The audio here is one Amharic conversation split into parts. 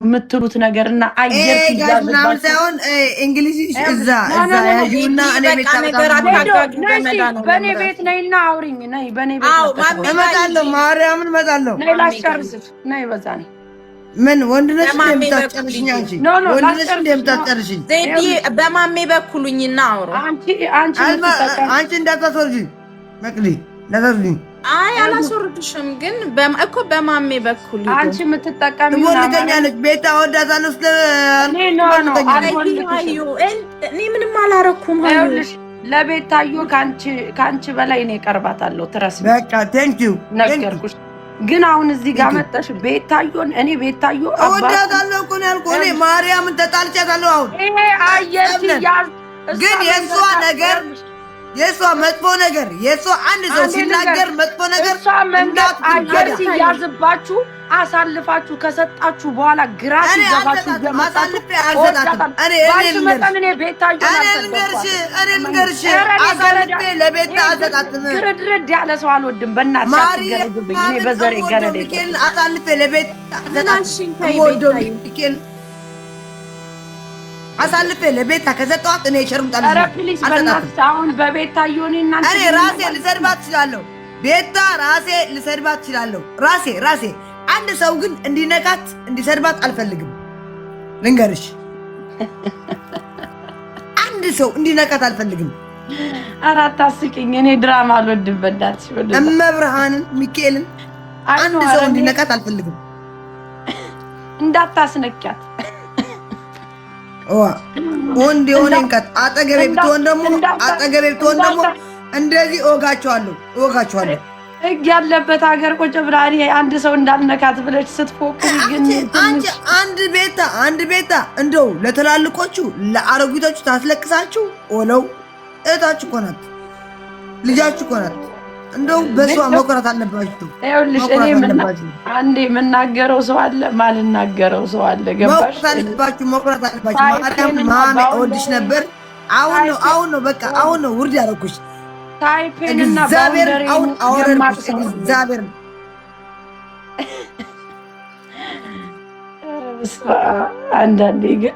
የምትሉት ነገርና አየር ምናምን ሳይሆን እንግሊዝ እዛ ያዩና እኔ ቤት በእኔ ቤት ነይና አውሪኝ። ነይ በእኔ ቤት እመጣለሁ። ማርያምን እመጣለሁ። ነይ ላስጨርስሽ። ነይ በዛ ነይ። ምን ወንድ ነሽ እንደምታስጨርሽኝ? አንቺ ወንድ ነሽ እንደምታስጨርሽኝ? ዜዲ በማሜ በኩሉኝና አውሩ። አንቺ እንዳታስወርጂኝ መቅዲ፣ እንዳታስወርጂኝ። አይ አላስወርድሽም፣ ግን እኮ በማሜ በኩል አንቺ የምትጠቀሚው ወልከኛለች። ቤታ ወዳታለሁ ስለ እኔ ምንም አላረኩም። ይኸውልሽ ለቤታዮ ካንቺ በላይ እኔ ቀርባታለሁ። ትረስ በቃ ቴንኪው ነገርኩሽ። ግን አሁን እዚህ ጋር መጣሽ ቤታዮን። እኔ ቤታዮ ወዳታለሁ እኮ ነው ያልኩህ። እኔ ማርያምን ተጣልቻታለሁ። አሁን ይሄ አየር ሲያዝ ግን የሷ ነገር የሷ መጥፎ ነገር የሷ አንድ ሰው ሲናገር መጥፎ ነገር እሷ መንገድ አየር ሲያዝባችሁ አሳልፋችሁ ከሰጣችሁ በኋላ ግራ ሲገባችሁ አሳልፌ አልሰጣትም። እኔ ቤታዮ አሳልፌ ለቤታ አልሰጣትም። ግርድርድ ያለ ሰው አልወድም። በእናትሽ አትገረድብኝ። እኔ በዘሬ ገረድ አሳልፌ ለቤታ አሳልፌ ለቤታ ከሰጠኋት እኔ ሸርምጣለሁ። ኧረ ፕሊዝ በእናትሽ አሁን በቤታዮ እኔ ራሴ ልሰድባት እችላለሁ። ቤታ ራሴ ልሰድባት እችላለሁ። ራሴ አንድ ሰው ግን እንዲነካት እንዲሰድባት አልፈልግም። ልንገርሽ፣ አንድ ሰው እንዲነካት አልፈልግም። ኧረ አታስቂኝ። እኔ ድራማ አልወድም። በእናትሽ እመብርሃንን ሚካኤልን አንድ ሰው እንዲነካት አልፈልግም። እንዳታስነኪያት ወንድ የሆነን ቀጥ አጠገቤ ብትሆን ደግሞ እንደዚህ እወጋቸዋለሁ። ህግ ያለበት ሀገር ቁጭ ብላ አንድ ሰው እንዳልነካት ብለሽ ስትፎክሪ ግን አንድ ቤታ እንደው ለትላልቆቹ ለአሮጊቶቹ ታስለቅሳችሁ ኦለው እህታችሁ እኮ ናት፣ ልጃችሁ እኮ ናት። እንደው በሷ መኩራት አለባችሁ። ይኸውልሽ እኔ አንዴ የምናገረው ሰው አለ፣ ማልናገረው ሰው አለ። ገባሽ? መኩራት አለባችሁ። ማርያም ማሜ እወድሽ ነበር። አሁን ነው በቃ አሁን ነው ውርድ ያደረኩሽ። ታይፔንና እግዚአብሔር አሁን አወረድኩሽ። እግዚአብሔር አንዳንዴ ግን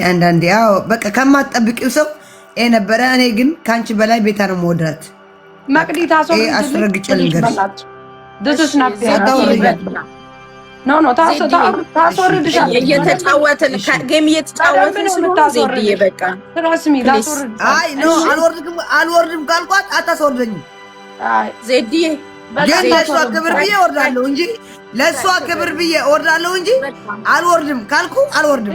አንዳንዴ ያው በቃ ከማትጠብቂው ሰው ነበረ። እኔ ግን ካንቺ በላይ ቤታ ነው የምወዳት። መቅዲታ አስረግጬ ልንገርሽ ታስወርድሻለሁ። እየተጫወትን ጌም እየተጫወትን ስለታዘይድዬ በቃ አልወርድም ካልኳት አታስወርደኝም። ዜድዬ ግን ለእሷ ክብር ብዬ እወርዳለሁ እንጂ አልወርድም ካልኩ አልወርድም።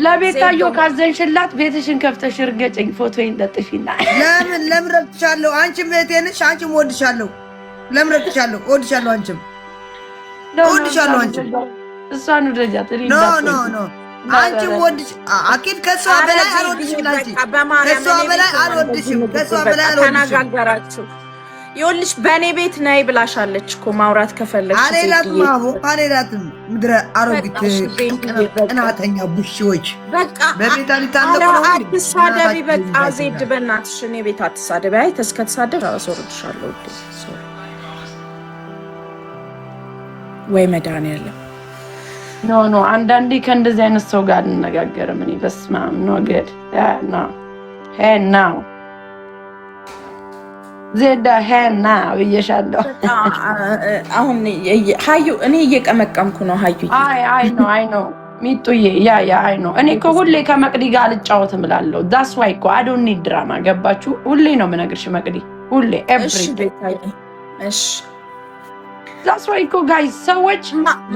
ለቤታዮ ካዘንሽላት ቤትሽን ከፍተሽ እርገጭኝ፣ ፎቶዬን ለጥፊና ለምን ረግጥሻለሁ? አንቺም እህቴ ነሽ፣ አንቺም እወድሻለሁ። ለምን ረግጥሻለሁ? እወድሻለሁ። አንቺም እወድሻለሁ። አንቺም እሷን ወደጃት ኖ አንቺም ወድሽ አኪድ ከሷ በላይ አልወድሽም። ከሷ በላይ ተነጋገራችሁ። ይኸውልሽ በእኔ ቤት ነይ ብላሻለች እኮ ማውራት ከፈለግሽ። አሌላትም ምድረ አሮጊት ቅናተኛ ቡሺዎች በቃ በቤታ ሊታለቁ ነው። አትሳደቢ በቃ ዜድ በእናትሽ እኔ ቤት አትሳደቢ። አይ ተስከተሳደብ አስወርድሻለሁ። ወይ መድኃኒዓለም ኖ አንዳንዴ ከእንደዚህ አይነት ሰው ጋር እንነጋገርም። እኔ በስመ አብ ነው ገድ ነው ዜዳ ሄና ብዬሻለሁ። አሁን ሀዩ እኔ እየቀመቀምኩ ነው። ሀዩ አይ ነው ሚጡዬ አይ ነው። እኔ እኮ ሁሌ ከመቅዲ ጋር አልጫወትም እላለሁ። ዳስ ዋይ እኮ አይ ዶንት ኒድ ድራማ። ገባችሁ? ሁሌ ነው የምነግርሽ መቅዲ፣ ሁሌ ኤቭሪ እሺ። ዳስ ዋይ እኮ ጋይስ ሰዎች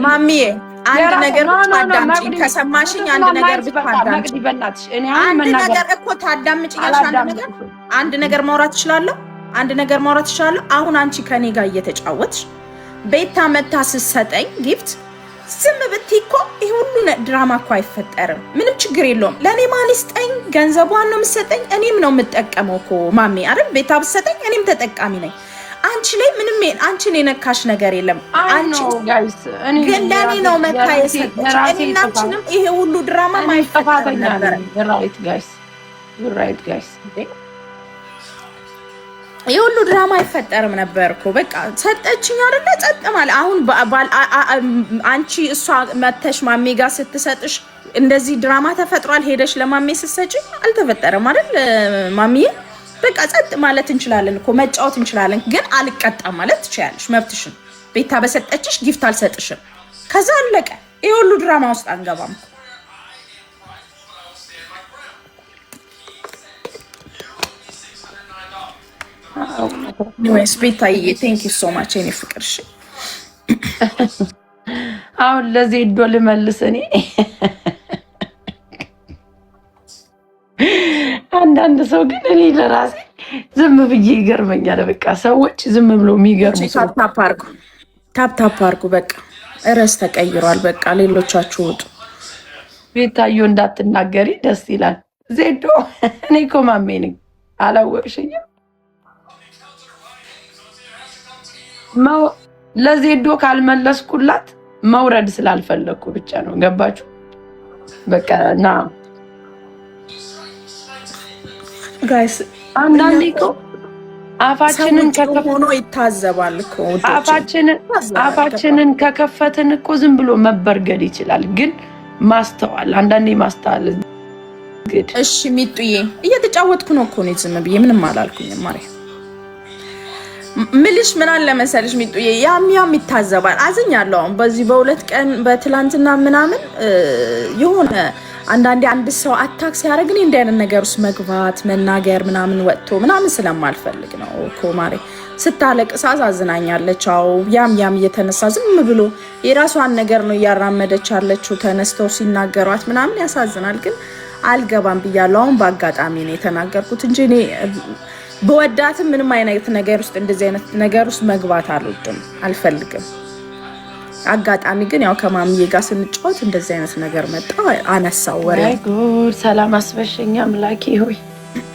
ማሚዬ አንድ ነገር ብታዳምጪኝ ከሰማሽኝ፣ አንድ ነገር ብታዳምጪኝ መቅዲ በእናትሽ እኔ አንድ ነገር እኮ ታዳምጪኛለሽ። አንድ ነገር ማውራት እችላለሁ። አሁን አንቺ ከኔ ጋር እየተጫወትሽ ቤታ መታ ስትሰጠኝ ጊፍት ዝም ብትይ እኮ ይሄ ሁሉ ድራማ እኮ አይፈጠርም። ምንም ችግር የለውም። ለእኔ ማን ይስጠኝ? ገንዘቧን ነው የምትሰጠኝ፣ እኔም ነው የምጠቀመው እኮ ማሜ አይደል? ቤታ ብትሰጠኝ እኔም ተጠቃሚ ነኝ። አንቺ ላይ ምንም አንቺን የነካሽ ነገር የለም። አንቺ ግን ለእኔ ነው መታ የሰጠች። እኔና አንቺንም ይሄ ሁሉ ድራማ ማይፈጠር ነበር። ራይት ጋይስ የሁሉ ድራማ አይፈጠርም ነበር እኮ በቃ ሰጠችኝ አይደለ ጸጥ ማለት አሁን አንቺ እሷ መተሽ ማሜ ጋር ስትሰጥሽ እንደዚህ ድራማ ተፈጥሯል ሄደሽ ለማሜ ስትሰጪ አልተፈጠረም አይደል ማሚዬ በቃ ጸጥ ማለት እንችላለን እኮ መጫወት እንችላለን ግን አልቀጣም ማለት ትችያለሽ መብትሽን ቤታ በሰጠችሽ ጊፍት አልሰጥሽም ከዛ አለቀ የሁሉ ድራማ ውስጥ አንገባም ወይስ ቤታዬ ቴንክ ዩ ሶ ማች እኔ ፍቅር እሺ አሁን ለዜዶ ልመልስ እኔ አንዳንድ ሰው ግን እኔ ለራሴ ዝም ብዬ ይገርመኛል በቃ ሰዎች ዝም ብሎ የሚገርሙ ታፕ አርጉ በቃ እረስ ተቀይሯል በቃ ሌሎቻችሁ ውጡ ቤታዮ እንዳትናገሪ ደስ ይላል ዜዶ እኔ እኮ ማሜ ነኝ አላወቅሽኝም ለዜዶ ካልመለስኩላት መውረድ ስላልፈለኩ ብቻ ነው ገባችሁ በቃ ና ጋይስ አንዳንዴ እኮ አፋችንን ሆኖ ይታዘባል እኮ አፋችንን ከከፈትን እኮ ዝም ብሎ መበርገድ ይችላል ግን ማስተዋል አንዳንዴ ማስተዋል ግድ እሺ ሚጡዬ እየተጫወትኩ ነው እኮ ነው ዝም ብዬ ምንም አላልኩኝም ማሪ ምልሽ ምን አለ መሰለሽ ሚጡዬ ያም ይታዘባል አዝኛለሁ አሁን በዚህ በሁለት ቀን በትላንትና ምናምን የሆነ አንዳንዴ አንድ ሰው አታክ ሲያደርግኝ እንደ አይነት ነገር ውስጥ መግባት መናገር ምናምን ወጥቶ ምናምን ስለማልፈልግ ነው እኮ ማሪ ስታለቅስ አሳዝናኛለች አው ያም እየተነሳ ዝም ብሎ የራሷን ነገር ነው ያራመደች ያለችው ተነስተው ሲናገሯት ምናምን ያሳዝናል ግን አልገባም ብያለሁ አሁን በአጋጣሚ ነው የተናገርኩት እንጂ እኔ በወዳትም ምንም አይነት ነገር ውስጥ እንደዚህ አይነት ነገር ውስጥ መግባት አልወድም አልፈልግም አጋጣሚ ግን ያው ከማሚዬ ጋር ስንጫወት እንደዚህ አይነት ነገር መጣ አነሳው ወሬ ጉድ ሰላም አስበሽኛ አምላኬ ሆይ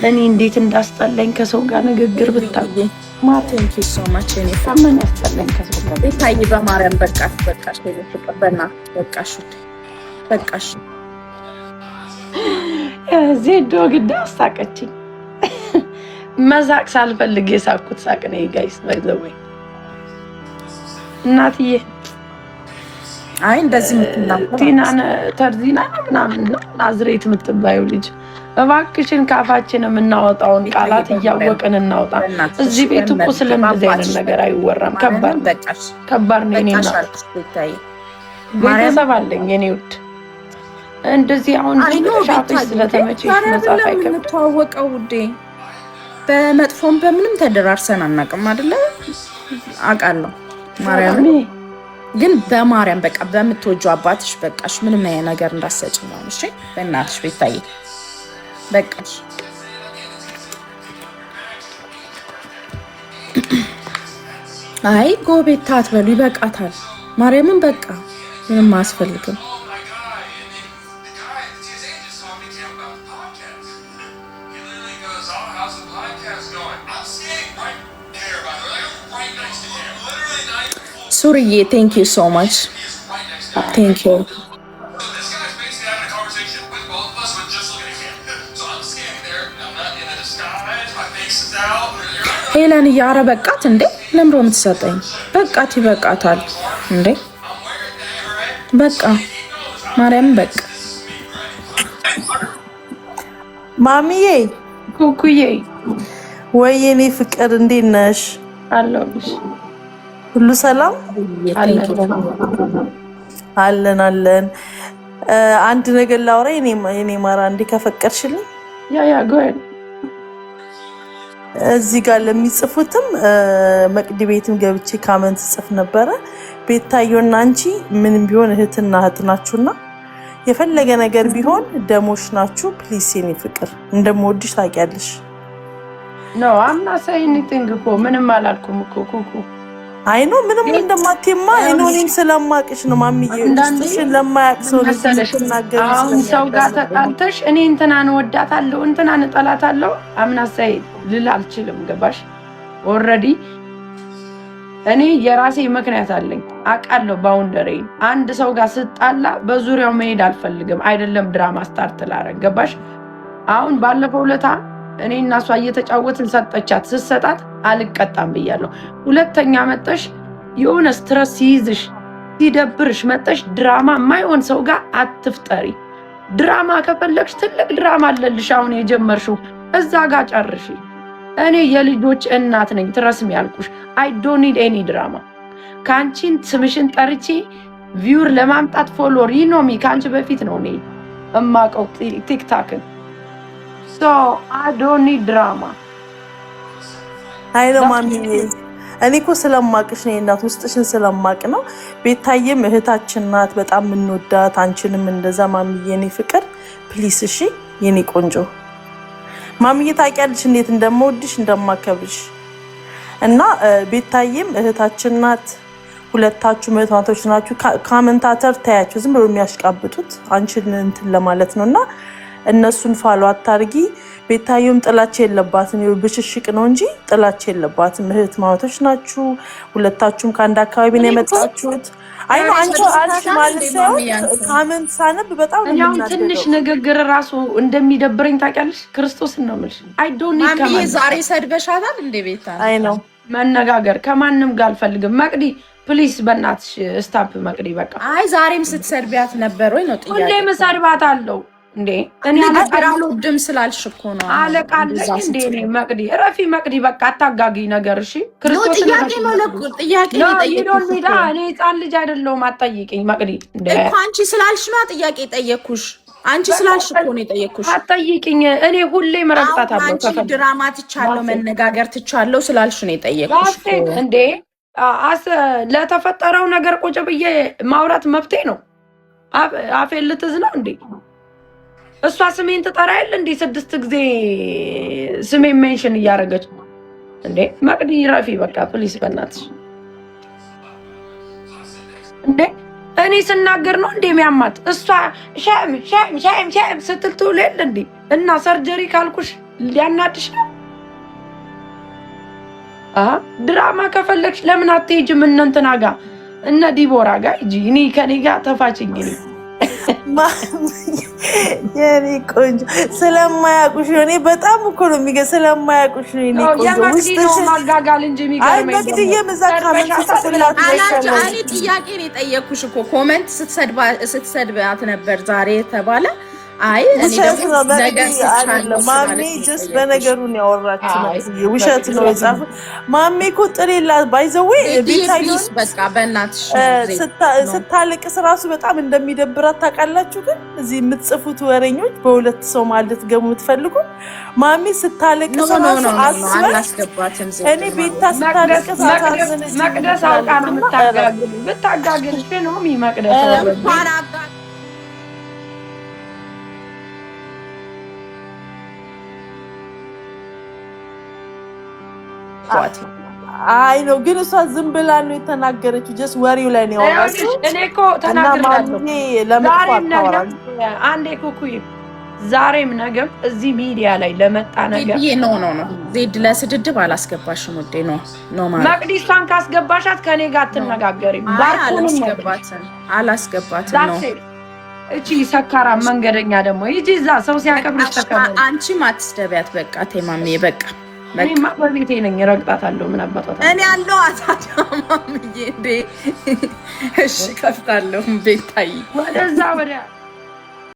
እኔ እንዴት እንዳስጠላኝ ከሰው ጋር ንግግር ብታውቂ ማርቲን ኪ ሶ ማች እኔ ምን ያስጠላኝ ከሰው ጋር ቤታዬ በማርያም በቃሽ ተቀበና በቃሽ ዜዶ ግድ አስታቀችኝ መዛቅ ሳልፈልግ የሳኩት ሳቅ ነው ጋይስ ባይዘወይ እናትዬ አይ እንደዚህ ምትናገር ተርዚና ምናምን ነው ናዝሬት የምትባየው ልጅ እባክሽን ካፋችን የምናወጣውን ቃላት እያወቅን እናውጣ እዚህ ቤት እኮ ስለዚህ አይነት ነገር አይወራም ከባድ ነው እኔ እና ቤተሰብ አለኝ እኔ ውድ እንደዚህ አሁን ሻፍሽ ስለተመቸሽ መጻፍ አይከብድም ተዋወቀው ውዴ በመጥፎም በምንም ተደራርሰን አናውቅም አይደለ አውቃለሁ ማርያም ግን በማርያም በቃ በምትወጂው አባትሽ በቃሽ ምንም ነገር እንዳሰጭ ነው እሺ በእናትሽ ቤታዬ በቃሽ አይ ጎቤታ አትበሉ ይበቃታል ማርያምን በቃ ምንም አያስፈልግም Suriye, thank you so much. Thank you. ሄለን ያረ በቃት እንዴ ለምሮ የምትሰጠኝ በቃት ይበቃታል እንዴ በቃ ማርያም በቃ ማሚዬ ኩኩዬ ወይኔ ፍቅር እንዴት ነሽ አለሁልሽ ሁሉ ሰላም አለን አንድ ነገር ላውራ የኔ ማራ እንዴ ከፈቀድሽልኝ ያ ጎል እዚህ ጋር ለሚጽፉትም መቅዲ ቤትም ገብቼ ካመንት ጽፍ ነበረ ቤታዮና አንቺ ምንም ቢሆን እህትና እህት ናችሁና የፈለገ ነገር ቢሆን ደሞሽ ናችሁ ፕሊስ የኔ ፍቅር እንደምወድሽ ታውቂያለሽ ኖ አምና ሳይኒቲንግ እኮ ምንም አላልኩም እኮ ኩኩ አይኖ ምንም እንደማትማ እኔም ስለማቅሽ ነው ማሚዬ እሱን ለማያቅ ሰው ልትናገር አሁን ሰው ጋር ተጣልተሽ እኔ እንትናን ወዳታለሁ እንትናን ጠላታለሁ አምና ሳይ ልል አልችልም ገባሽ ኦሬዲ እኔ የራሴ ምክንያት አለኝ አቃለሁ ባውንደሪ አንድ ሰው ጋር ስጣላ በዙሪያው መሄድ አልፈልግም አይደለም ድራማ ስታርት ላረግ ገባሽ አሁን ባለፈው ለታ እኔ እና እሷ እየተጫወትን ሰጠቻት። ስትሰጣት አልቀጣም ብያለሁ። ሁለተኛ መጠሽ የሆነ ስትረስ ሲይዝሽ ሲደብርሽ መጠሽ ድራማ የማይሆን ሰው ጋር አትፍጠሪ። ድራማ ከፈለግሽ ትልቅ ድራማ አለልሽ አሁን የጀመርሽው እዛ ጋር ጨርሺ። እኔ የልጆች እናት ነኝ ትረስም ያልኩሽ። አይ ዶንት ኒድ ኤኒ ድራማ። ካንቺን ስምሽን ጠርቼ ቪውር ለማምጣት ፎሎወር ይኖሚ ካንቺ በፊት ነው እኔ እማቀው ቲክታክን። ሶ አይ ዶንት ኒድ ድራማ። አይ ነው ማሚ እኔ እኮ ስለማቅሽ ነው እናት ውስጥሽን ስለማቅ ነው። ቤታዬም እህታችን ናት በጣም እንወዳት። አንቺንም እንደዛ ማሚዬ የኔ ፍቅር ፕሊስ እሺ የኔ ቆንጆ ማሚዬ ታውቂያለሽ እንዴት እንደምወድሽ እንደማከብርሽ እና ቤታዬም እህታችን ናት። ሁለታችሁ መቷቶች ናችሁ። ካመንታተር ታያችሁ ዝም ብሎ የሚያሽቃብጡት አንቺን እንትን ለማለት ነውና እነሱን ፋሎ አታርጊ። ቤታየም ጥላቻ የለባትም ብሽሽቅ ነው እንጂ ጥላቻ የለባትም። እህት ማማቶች ናችሁ። ሁለታችሁም ከአንድ አካባቢ ነው የመጣችሁት። አይ ነው አንቺ አልሽ ማለት ነው። ካመንት ሳነብ በጣም ነው የሚናደደው። ትንሽ ንግግር ራሱ እንደሚደብረኝ ታውቂያለሽ። ክርስቶስን ነው የምልሽ። አይ ዶንት ኒድ ማሚ ዛሬ ሰድበሻታል እንደ ቤታ። አይ ነው መነጋገር ከማንም ጋር አልፈልግም። መቅዲ ፕሊስ በእናትሽ ስታፕ መቅዲ በቃ። አይ ዛሬም ስትሰድቢያት ነበር ወይ ነው ጥያቄ? ሁሌም ሰድባታለሁ እንዴ እኔ አልወድም ስላልሽ እኮ ነው። አለቃለሽ እንዴ እኔ መቅዲ ረፊ መቅዲ በቃ አታጋጊ ነገር እሺ። ክርስቶስ ጥያቄ ነው ጥያቄ ነው ጠይቁኝ። እኔ ህፃን ልጅ አይደለሁም አትጠይቂኝ መቅዲ እንዴ እኮ አንቺ ስላልሽ ነው ጥያቄ ጠየቅኩሽ። አንቺ ስላልሽ እኮ ነው የጠየቅኩሽ። አትጠይቂኝ እኔ ሁሌም ረግጣታለሁ። አንቺ ድራማ ትቻለሁ መነጋገር ትቻለሁ ስላልሽ ነው የጠየቅኩሽ እንዴ። ለተፈጠረው ነገር ቁጭ ብዬ ማውራት መብቴ ነው። አፌን ልትዝ ነው እንዴ? እሷ ስሜን ትጠራ የለ እንዴ? 6 ጊዜ ስሜን ሜንሽን እያደረገች እንዴ። መቅዲ ረፊ በቃ ፕሊስ በእናትሽ እንዴ። እኔ ስናገር ነው እንዴ የሚያማት? እሷ ሻም ስትል ትውል የለ እንዴ? እና ሰርጀሪ ካልኩሽ ሊያናድሽ ነው? ድራማ ከፈለግሽ ለምን አትሄጂም? እነ እንትና ጋር እነ ዲቦራ ጋር ሂጂ። እኔ ከኔ ጋር ተፋችኝ። የኔ ቆንጆ ስለማያውቁሽ እኔ በጣም እኮ ነው የሚገርም። ስለማያውቁሽ እኔ ቆንጆ ውስጥሽ ማጋጋል እንጂ የሚገርመኝ አይ መቅድዬ መዛካመት ተሰጥላት ነው። እኔ ጥያቄ ነው የጠየቅኩሽ እኮ ኮሜንት ስትሰድባት ነበር ዛሬ ተባለ። አይ ውሸት ነው አይደለም ማሜ ጀስት በነገሩ ነው ያወራችው ነው ውሸት ነው የጻፈው። ማሜ እኮ ጥሬላ ባይዘው ቤታዬስ በቃ በእናትሽ ስታለቅስ ራሱ በጣም እንደሚደብራት ታውቃላችሁ። ግን እዚህ የምትጽፉት ወሬኞች በሁለት ሰው ማለት ገሙ የምትፈልጉ ማሜ ስታለቅስ ራሱ አላስገባትም። እኔ ቤታ ስታለቅስ መቅደስ አውቃ ነው የምታጋግል ብታጋግል ነው የሚመቅደስ አይ ነው ግን እሷ ዝም ብላ ነው የተናገረችው። ጀስት ወሬው ላይ ነው ያወራችው። እኔ እኮ ተናግሬያለሁ። አንዴ ኩኩይ ዛሬም ነገም እዚህ ሚዲያ ላይ ለመጣ ነገር ኖ ዜድ ለስድድብ አላስገባሽም ውዴ። ኖ ማለት መቅዲ እሷን ካስገባሻት ከኔ ጋር አትነጋገሪም። አላስገባትም ነው እቺ ሰካራ መንገደኛ ደግሞ ይጂ እዛ ሰው ሲያከብርሽ ተከብረ አንቺም አትስደቢያት በቃ ተማምዬ በቃ እኔማ በቤቴ ነኝ ረግጣታለሁ። ምን አባቷታ እኔ ያለው አታማምዬ እንዴ እሺ ከፍታለሁ ቤታይ ወደዛ ወዲያ